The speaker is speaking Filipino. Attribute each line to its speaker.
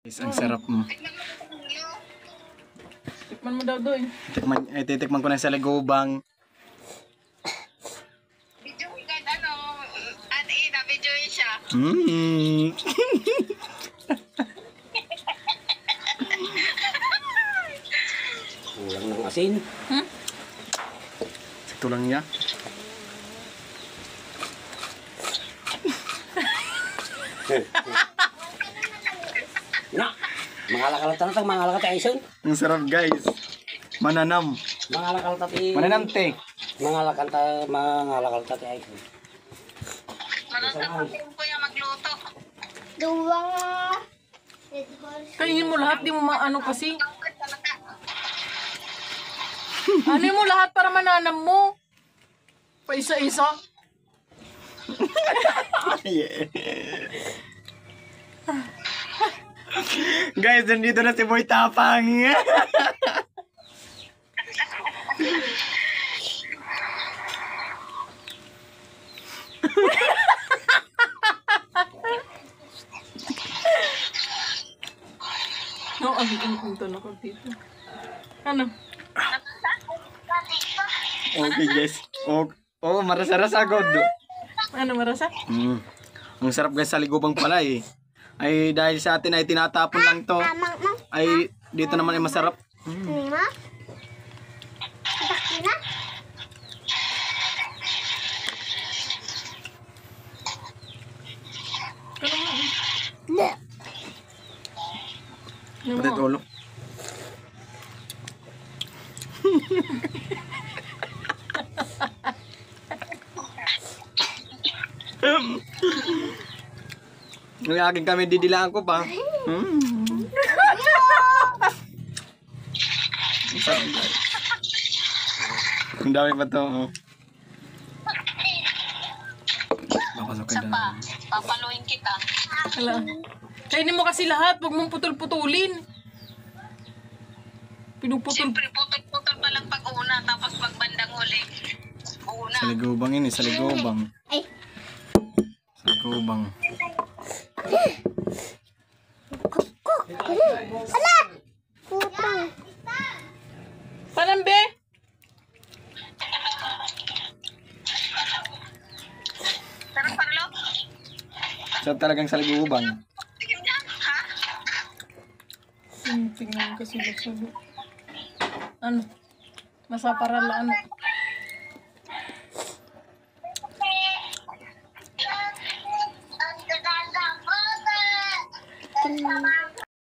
Speaker 1: Guys, ang sarap mo.
Speaker 2: Tikman mo daw doy.
Speaker 1: Titikman ko na sa Ligubang.
Speaker 3: Video ka ina video siya.
Speaker 4: Kulang ng asin.
Speaker 1: Sakto lang niya.
Speaker 4: Na, mangalakal tanatang mangalakal tayo ison.
Speaker 1: Ang sarap guys. Mananam.
Speaker 4: Mangalakal tayo.
Speaker 1: Mananam te.
Speaker 4: Mangalakal tayo ison.
Speaker 3: Manasarap ko yung magluto.
Speaker 2: Kainin mo lahat, di mo maano kasi. Ano mo lahat para mananam mo? Pa isa-isa.
Speaker 1: Yeah. Guys, nandito na si Boy Tapang.
Speaker 2: No, ang tono ko dito. Ano?
Speaker 1: Okay guys. Oh, marasa-rasa god.
Speaker 2: Ano marasa?
Speaker 1: Ang sarap guys sa Ligubang pala eh. Ay dahil sa atin ay tinatapon lang to. Ay dito naman ay masarap. Patit ulo. Ang aking kami didilaan ko pa. Ang dami pa to. Oh. Papasokin na.
Speaker 3: Papaluin kita.
Speaker 2: Hala. Kainin mo kasi lahat, huwag mong putol-putulin. Pinuputol.
Speaker 3: Siyempre, putol-putol pa lang pag-una, tapos pagbandang huli. Una.
Speaker 1: Sa Ligubang yun eh, sa Ligubang. Sa Ligubang.
Speaker 2: Palambe?
Speaker 3: Sarap parlo?
Speaker 1: Sarap talagang sa Ligubang.
Speaker 3: Tingin niya, ha?
Speaker 2: Tingnan kasi ano? Nasa parala ano?